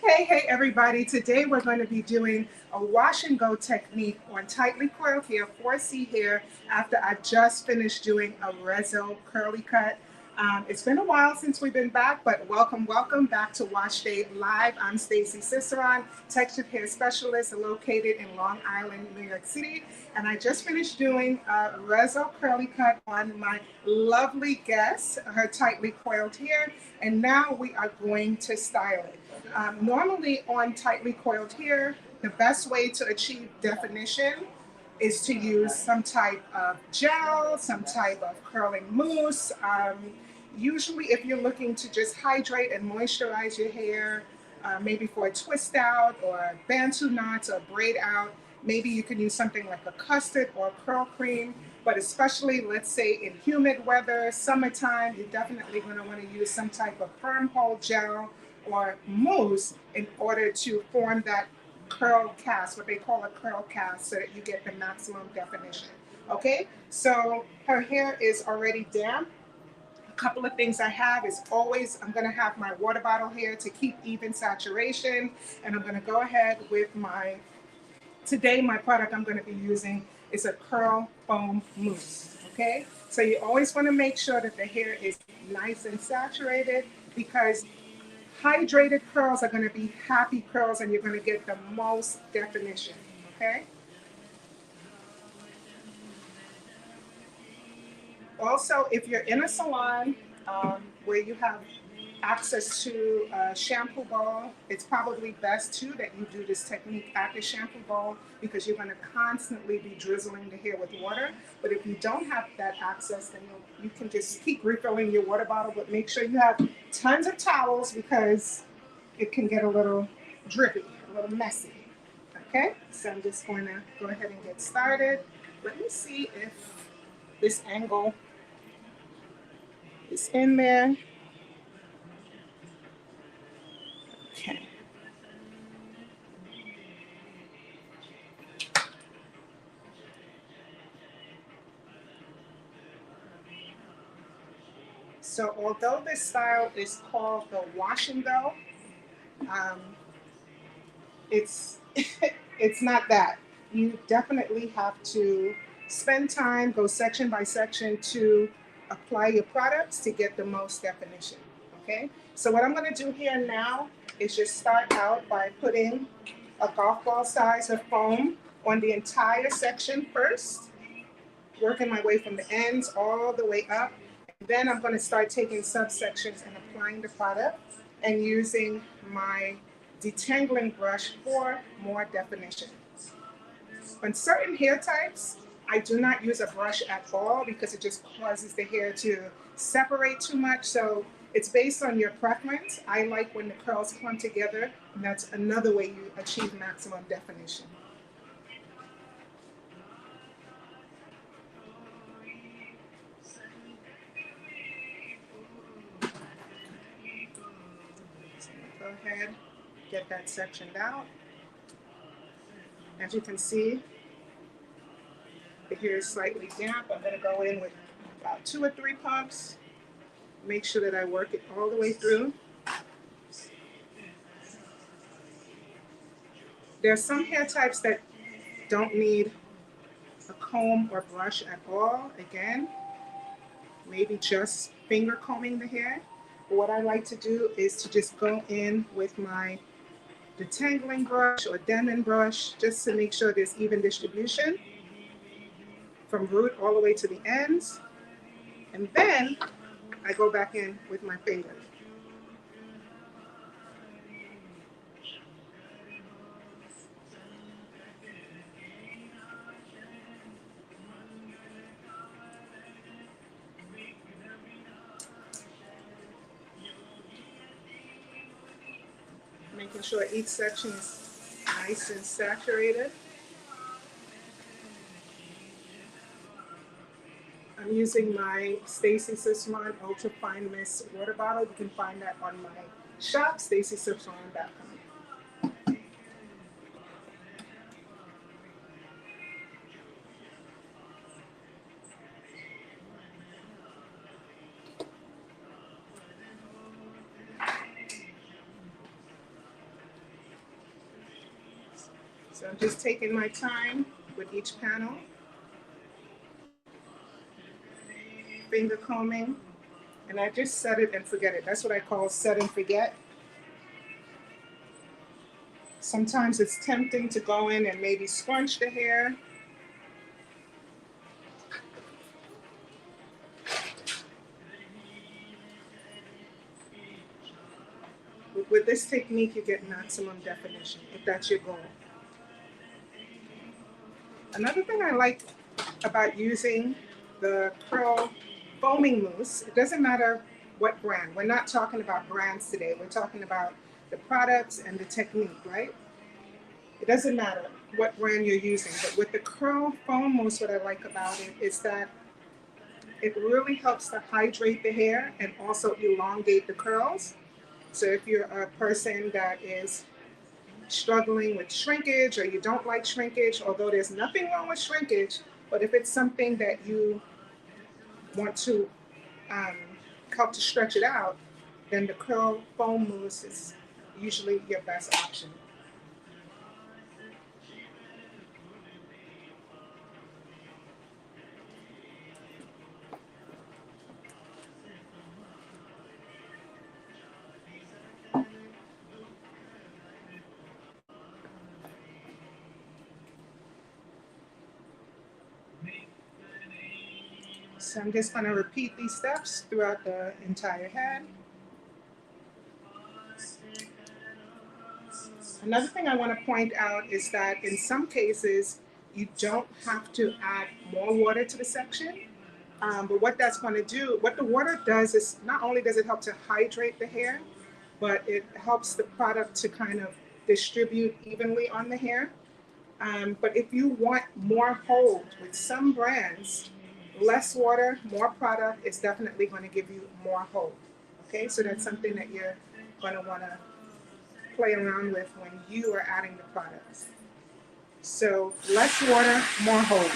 Hey everybody. Today we're going to be doing a wash and go technique on tightly coiled hair, 4C hair, after I just finished doing a Rezo curly cut. It's been a while since we've been back, but welcome back to Wash Day Live. I'm Stacey Ciceron, textured hair specialist located in Long Island, New York City. And I just finished doing a Rezo curly cut on my lovely guest, her tightly coiled hair. And now we are going to style it. Normally on tightly coiled hair, the best way to achieve definition is to use some type of gel, some type of curling mousse. Usually if you're looking to just hydrate and moisturize your hair, maybe for a twist out or bantu knots or braid out, maybe you can use something like a custard or a curl cream. But especially, let's say in humid weather, summertime, you're definitely going to want to use some type of firm hold gel or mousse in order to form that curl cast, what they call a curl cast, so that you get the maximum definition. Okay, so her hair is already damp. A couple of things I have is always, I'm gonna have my water bottle here to keep even saturation, and I'm gonna go ahead with today my product I'm gonna be using is a curl foam mousse, okay? So you always wanna make sure that the hair is nice and saturated, because hydrated curls are going to be happy curls and you're going to get the most definition, okay? Also, if you're in a salon where you have access to a shampoo bowl, it's probably best too that you do this technique at the shampoo bowl, because you're going to constantly be drizzling the hair with water. But if you don't have that access, then you can just keep refilling your water bottle, but make sure you have tons of towels, because it can get a little drippy, a little messy. Okay, so I'm just going to go ahead and get started. Let me see if this angle is in there. Okay. So although this style is called the wash and go, um, it's it's not that. You definitely have to spend time, go section by section to apply your products to get the most definition. Okay, so what I'm going to do here now is just start out by putting a golf ball size of foam on the entire section first, working my way from the ends all the way up. And then I'm going to start taking subsections and applying the product and using my detangling brush for more definition. On certain hair types, I do not use a brush at all, because it just causes the hair to separate too much. So it's based on your preference. I like when the curls come together, and that's another way you achieve maximum definition. So go ahead, get that sectioned out. As you can see, the hair is slightly damp. I'm going to go in with about 2 or 3 pumps. Make sure that I work it all the way through. There are some hair types that don't need a comb or brush at all. Again, maybe just finger combing the hair. But what I like to do is to just go in with my detangling brush or Denman brush, just to make sure there's even distribution from root all the way to the ends. And then I go back in with my finger. Making sure each section is nice and saturated. I'm using my Stacey Ciceron Ultra Fine Mist water bottle. You can find that on my shop, staceyciceron.com. So I'm just taking my time with each panel, finger combing, and I just set it and forget it. That's what I call set and forget. Sometimes it's tempting to go in and maybe scrunch the hair. With this technique, you get maximum definition, if that's your goal. Another thing I like about using the curl foaming mousse, it doesn't matter what brand. We're not talking about brands today. We're talking about the products and the technique, right? It doesn't matter what brand you're using, but with the curl foam mousse, what I like about it is that it really helps to hydrate the hair and also elongate the curls. So if you're a person that is struggling with shrinkage or you don't like shrinkage, although there's nothing wrong with shrinkage, but if it's something that you want to um, help to stretch it out, then the curl foam mousse is usually your best option. So I'm just going to repeat these steps throughout the entire head. Another thing I want to point out is that in some cases, you don't have to add more water to the section. But what that's going to do, what the water does is not only does it help to hydrate the hair, but it helps the product to kind of distribute evenly on the hair. But if you want more hold with some brands, less water, more product is definitely going to give you more hold. Okay, so that's something that you're going to want to play around with when you are adding the products. So less water, more hold.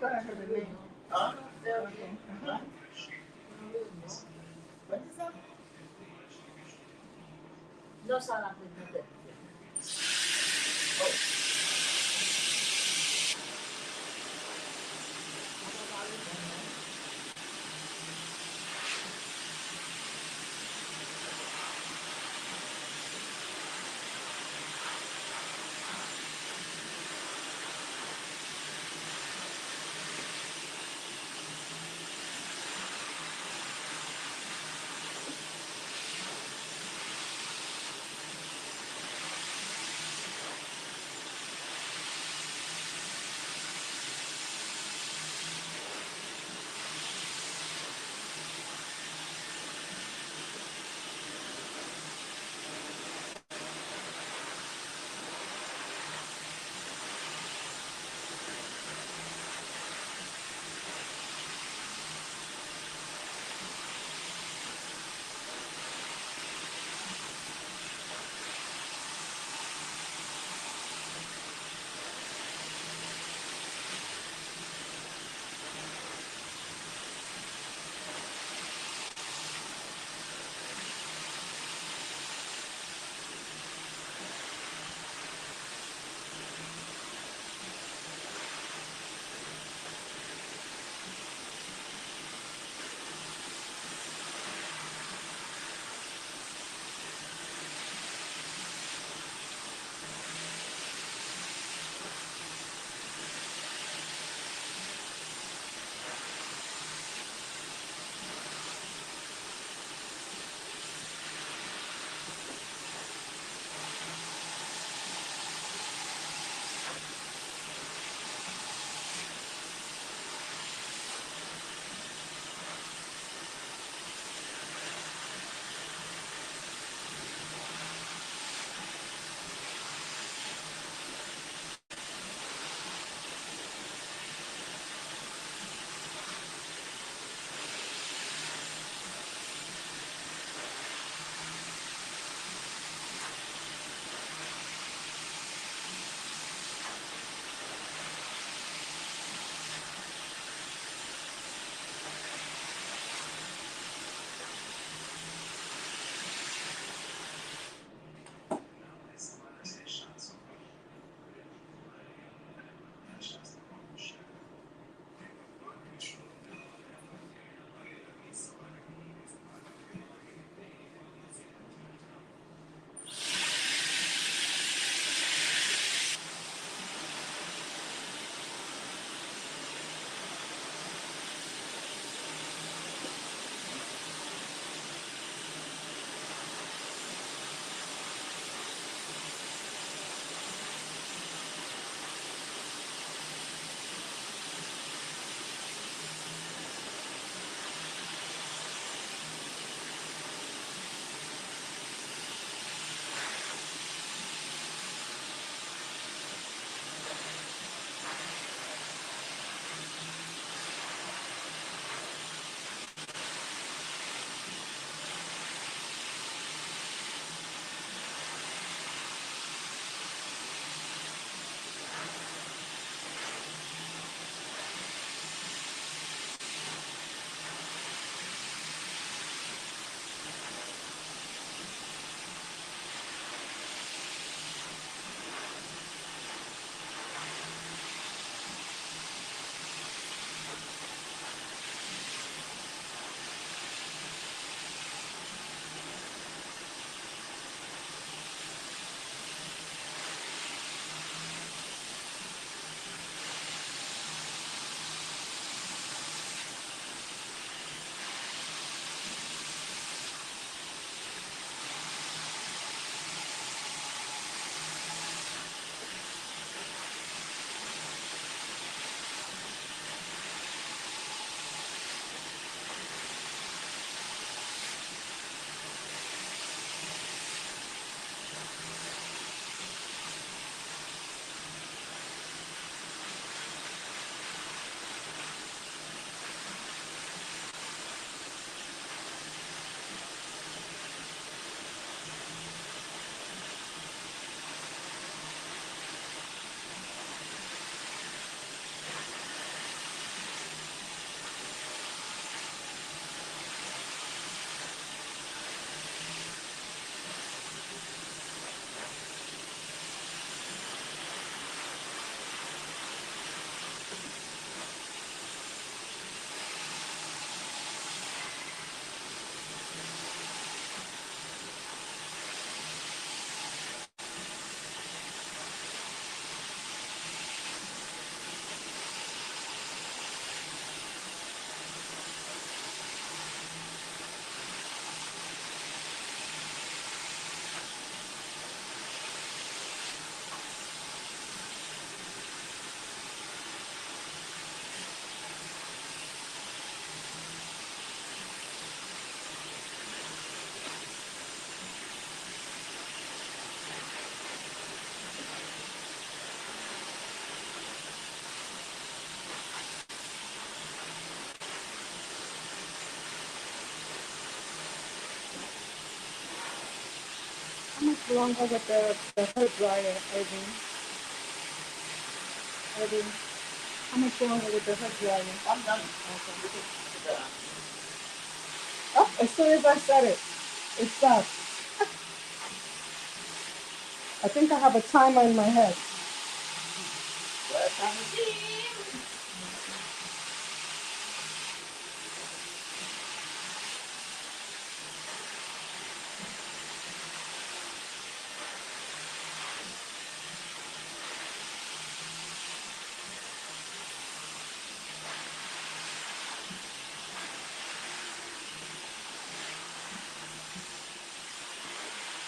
go ahead with the name. Okay. Uh-huh. What is that? How much longer with the hair dryer, Irving? Irving, how much longer with the hair dryer? I'm done. Okay. You can put that on. Oh, as soon as I said it, it stopped. I think I have a timer in my head. Welcome to the team.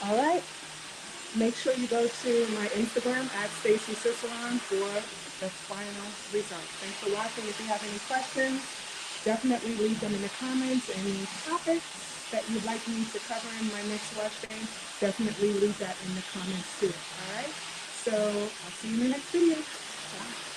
All right. Make sure you go to my Instagram at Stacy Ciceron for the final result. Thanks for watching. If you have any questions, definitely leave them in the comments. Any topics that you'd like me to cover in my next wash day, definitely leave that in the comments too. All right. So I'll see you in the next video. Bye.